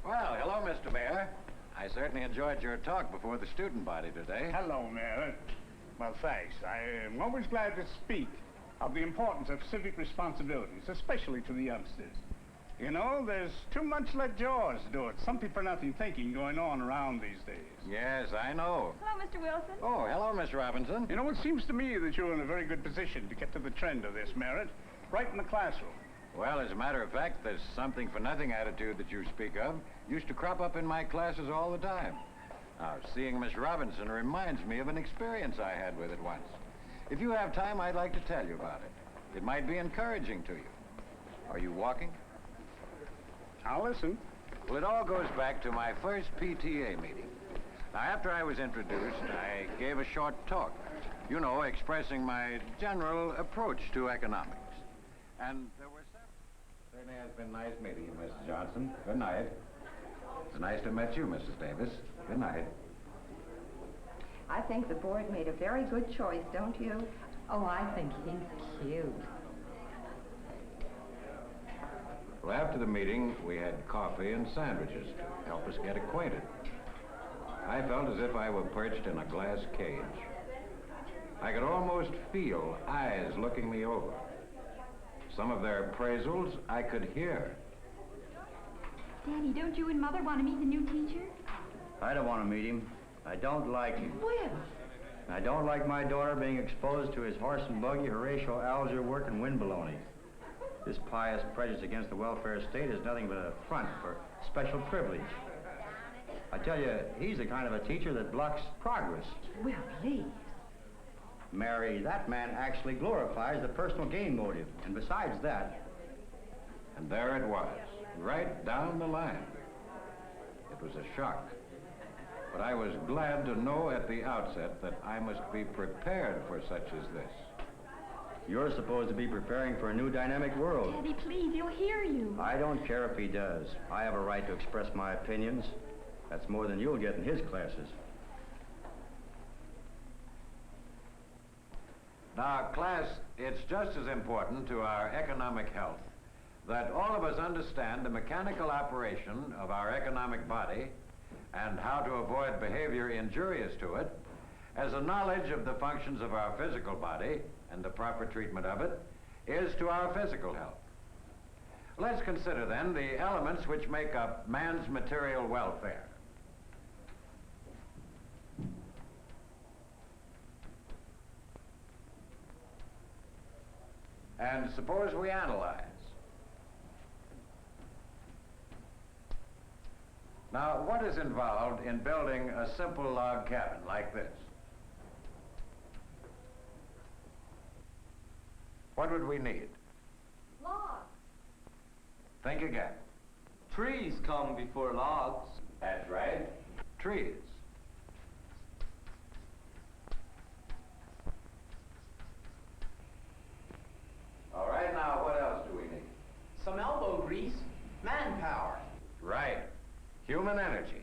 Well, hello, Mr. Mayor. I certainly enjoyed your talk before the student body today. Hello, Mayor. Well, thanks. I am always glad to speak of the importance of civic responsibilities, especially to the youngsters. You know, there's too much let George do it. Something for nothing thinking going on around these days. Yes, I know. Hello, Mr. Wilson. Oh, hello, Miss Robinson. You know, it seems to me that you're in a very good position to get to the trend of this merit, right in the classroom. Well, as a matter of fact, this something-for-nothing attitude that you speak of used to crop up in my classes all the time. Now, seeing Miss Robinson reminds me of an experience I had with it once. If you have time, I'd like to tell you about it. It might be encouraging to you. Are you walking? I'll listen. Well, it all goes back to my first PTA meeting. Now, after I was introduced, I gave a short talk, you know, expressing my general approach to economics. And there were several. Certainly has been nice meeting you, Mrs. Johnson. Good night. It's nice to have met you, Mrs. Davis. Good night. I think the board made a very good choice, don't you? Oh, I think he's cute. Well, after the meeting, we had coffee and sandwiches to help us get acquainted. I felt as if I were perched in a glass cage. I could almost feel eyes looking me over. Some of their appraisals I could hear. Daddy, don't you and Mother want to meet the new teacher? I don't want to meet him. I don't like him. Well. I don't like my daughter being exposed to his horse and buggy, Horatio Alger work, and wind baloney. This pious prejudice against the welfare state is nothing but a front for special privilege. I tell you, he's the kind of a teacher that blocks progress. Well, please. Mary, that man actually glorifies the personal gain motive. And besides that... And there it was, right down the line. It was a shock. But I was glad to know at the outset that I must be prepared for such as this. You're supposed to be preparing for a new dynamic world. Daddy, please, he'll hear you. I don't care if he does. I have a right to express my opinions. That's more than you'll get in his classes. Now, class, it's just as important to our economic health that all of us understand the mechanical operation of our economic body and how to avoid behavior injurious to it, as a knowledge of the functions of our physical body and the proper treatment of it is to our physical health. Let's consider then the elements which make up man's material welfare. And suppose we analyze. Now, what is involved in building a simple log cabin like this? What would we need? Logs. Think again. Trees come before logs. That's right. Trees. All right, now what else do we need? Some elbow grease. Manpower. Right. Human energy.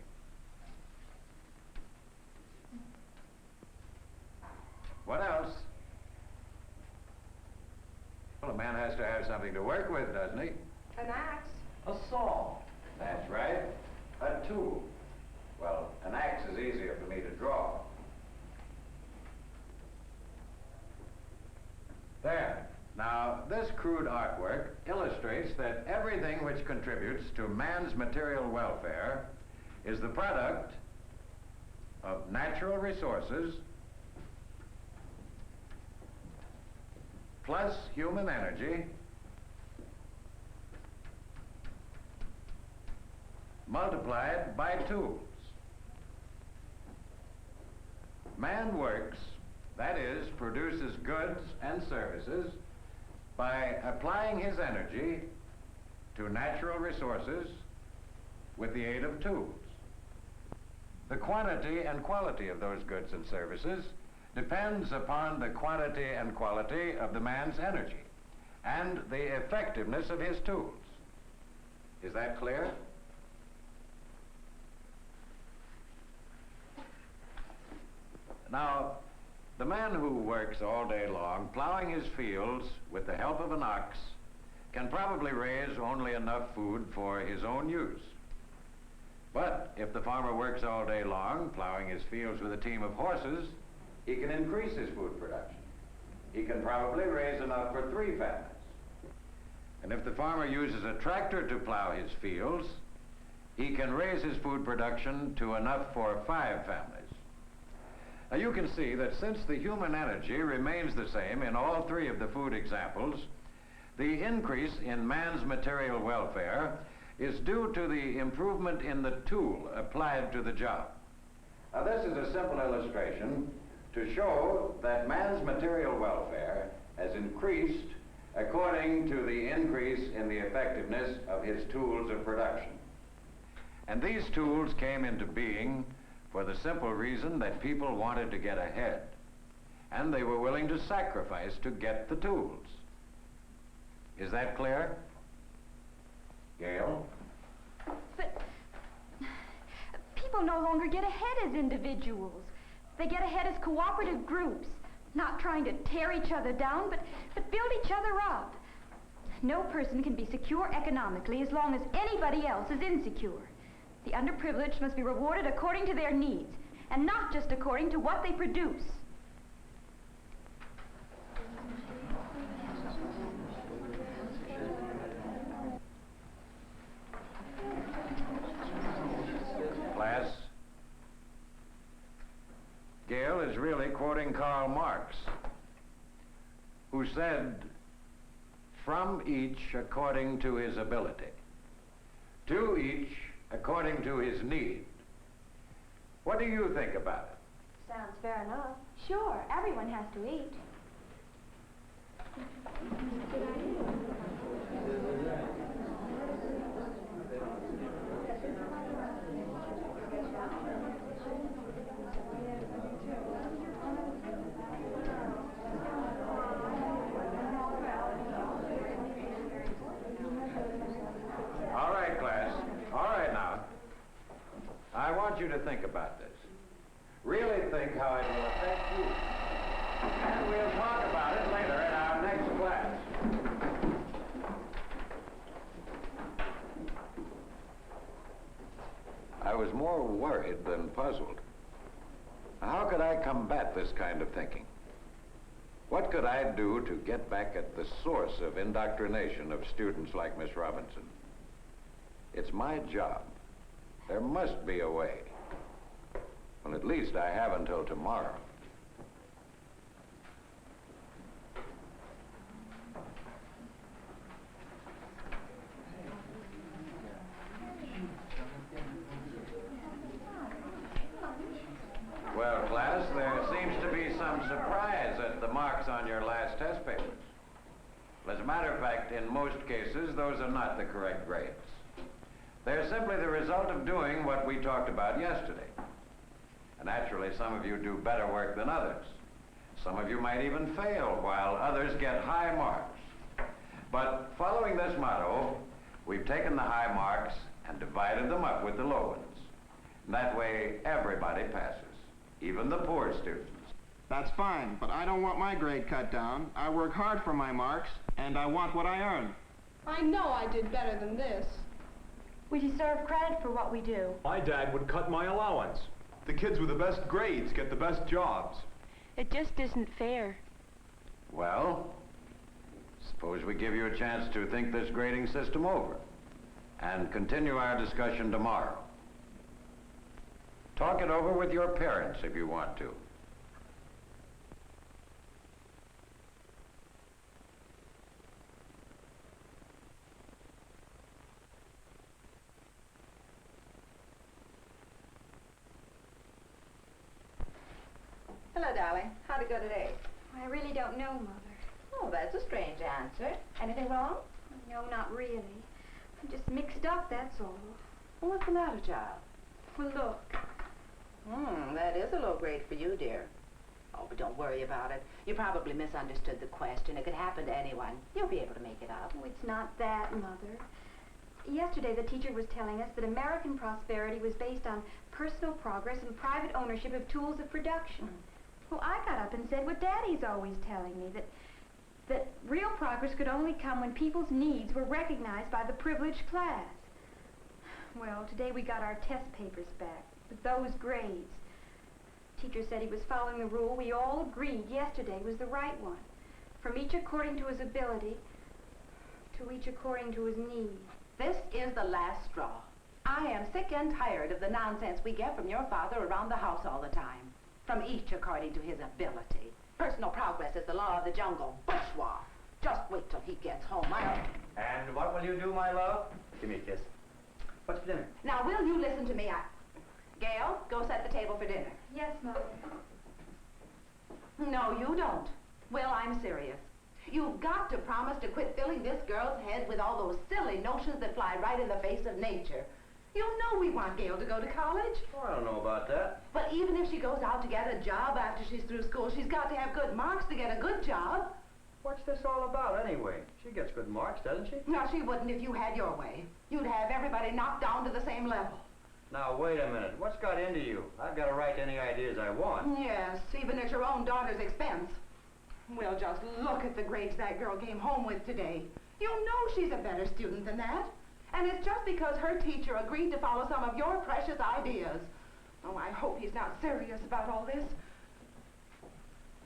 What else? Well, a man has to have something to work with, doesn't he? An axe. A saw. That's right. A tool. Well, an axe is easier for me to draw. There. crude artwork illustrates that everything which contributes to man's material welfare is the product of natural resources plus human energy multiplied by tools. Man works, that is, produces goods and services by applying his energy to natural resources with the aid of tools. The quantity and quality of those goods and services depends upon the quantity and quality of the man's energy and the effectiveness of his tools. Is that clear? Now, the man who works all day long plowing his fields with the help of an ox can probably raise only enough food for his own use. But if the farmer works all day long plowing his fields with a team of horses, he can increase his food production. He can probably raise enough for 3 families. And if the farmer uses a tractor to plow his fields, he can raise his food production to enough for 5 families. Now you can see that since the human energy remains the same in all 3 of the food examples, the increase in man's material welfare is due to the improvement in the tool applied to the job. Now this is a simple illustration to show that man's material welfare has increased according to the increase in the effectiveness of his tools of production. And these tools came into being for the simple reason that people wanted to get ahead, and they were willing to sacrifice to get the tools. Is that clear? Gail? But people no longer get ahead as individuals. They get ahead as cooperative groups, not trying to tear each other down, but build each other up. No person can be secure economically as long as anybody else is insecure. The underprivileged must be rewarded according to their needs, and not just according to what they produce. Class, Gail is really quoting Karl Marx, who said, "From each according to his ability, to each according to his need." What do you think about it? Sounds fair enough. Sure, everyone has to eat. All right, class. All right now. I want you to think about this. Really think how it will affect you. And we'll talk about it later in our next class. I was more worried than puzzled. How could I combat this kind of thinking? What could I do to get back at the source of indoctrination of students like Miss Robinson? It's my job. There must be a way. Well, at least I have until tomorrow. Well, class, there seems to be some surprise at the marks on your last test papers. As a matter of fact, in most cases, those are not the correct grades. They're simply the result of doing what we talked about yesterday. And naturally, some of you do better work than others. Some of you might even fail, while others get high marks. But following this motto, we've taken the high marks and divided them up with the low ones. And that way, everybody passes, even the poor students. That's fine, but I don't want my grade cut down. I work hard for my marks, and I want what I earn. I know I did better than this. We deserve credit for what we do. My dad would cut my allowance. The kids with the best grades get the best jobs. It just isn't fair. Well, Suppose we give you a chance to think this grading system over and continue our discussion tomorrow. Talk it over with your parents if you want to. Hello, darling. How'd it go today? I really don't know, Mother. Oh, that's a strange answer. Anything wrong? No, not really. I'm just mixed up, that's all. Well, what's the matter, child? Well, look. That is a low grade for you, dear. Oh, but don't worry about it. You probably misunderstood the question. It could happen to anyone. You'll be able to make it up. Oh, it's not that, Mother. Yesterday, the teacher was telling us that American prosperity was based on personal progress and private ownership of tools of production. Well, I got up and said what Daddy's always telling me, that real progress could only come when people's needs were recognized by the privileged class. Well, today we got our test papers back with those grades. Teacher said he was following the rule we all agreed yesterday was the right one. From each according to his ability, to each according to his need. This is the last straw. I am sick and tired of the nonsense we get from your father around the house all the time. From each according to his ability. Personal progress is the law of the jungle. Bourgeois. Just wait till he gets home. And what will you do, my love? Give me a kiss. What's for dinner? Now, will you listen to me? Gail, go set the table for dinner. Yes, Mother. No, you don't. Well, I'm serious. You've got to promise to quit filling this girl's head with all those silly notions that fly right in the face of nature. You know we want Gail to go to college. Oh, I don't know about that. But even if she goes out to get a job after she's through school, she's got to have good marks to get a good job. What's this all about, anyway? She gets good marks, doesn't she? No, she wouldn't if you had your way. You'd have everybody knocked down to the same level. Now, wait a minute. What's got into you? I've got a right to any ideas I want. Yes, even at your own daughter's expense. Well, just look at the grades that girl came home with today. You know she's a better student than that. And it's just because her teacher agreed to follow some of your precious ideas. Oh, I hope he's not serious about all this.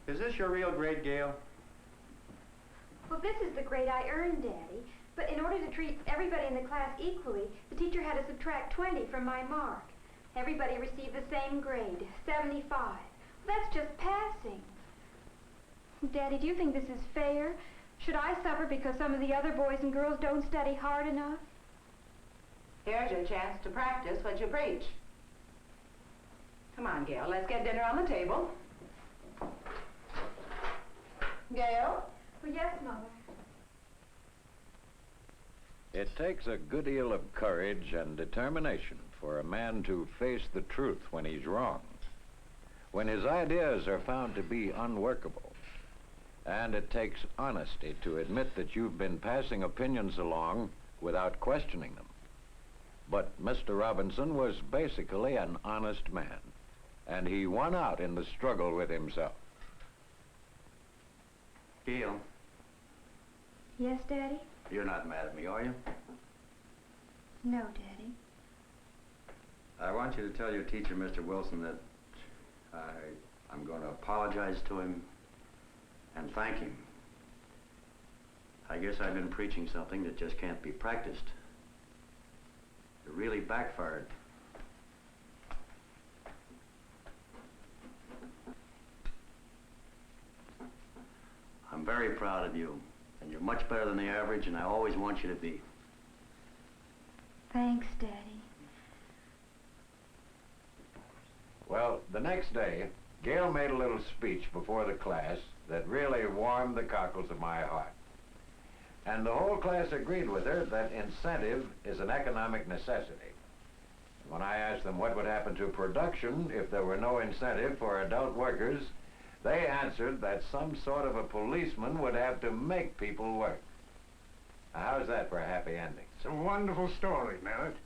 Is this your real grade, Gail? Well, this is the grade I earned, Daddy. But in order to treat everybody in the class equally, the teacher had to subtract 20 from my mark. Everybody received the same grade, 75. That's just passing. Daddy, do you think this is fair? Should I suffer because some of the other boys and girls don't study hard enough? Here's your chance to practice what you preach. Come on, Gail, let's get dinner on the table. Gail? Well, yes, Mother. It takes a good deal of courage and determination for a man to face the truth when he's wrong, when his ideas are found to be unworkable. And it takes honesty to admit that you've been passing opinions along without questioning them. But Mr. Robinson was basically an honest man, and he won out in the struggle with himself. Gail, Yes, Daddy? you're not mad at me, are you? No, Daddy. I want you to tell your teacher, Mr. Wilson, that I'm going to apologize to him and thank him. I guess I've been preaching something that just can't be practiced. It really backfired. I'm very proud of you, and you're much better than the average, and I always want you to be. Thanks, Daddy. Well, the next day, Gail made a little speech before the class that really warmed the cockles of my heart. And the whole class agreed with her that incentive is an economic necessity. When I asked them what would happen to production if there were no incentive for adult workers, they answered that some sort of a policeman would have to make people work. Now, how's that for a happy ending? It's a wonderful story, Merritt.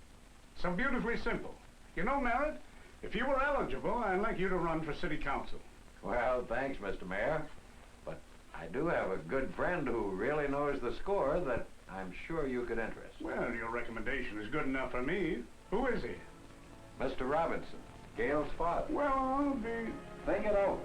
So beautifully simple. You know, Merritt, if you were eligible, I'd like you to run for city council. Well, thanks, Mr. Mayor. But I do have a good friend who really knows the score that I'm sure you could interest. Well, your recommendation is good enough for me. Who is he? Mr. Robinson, Gail's father. Well, I'll be... Think it over.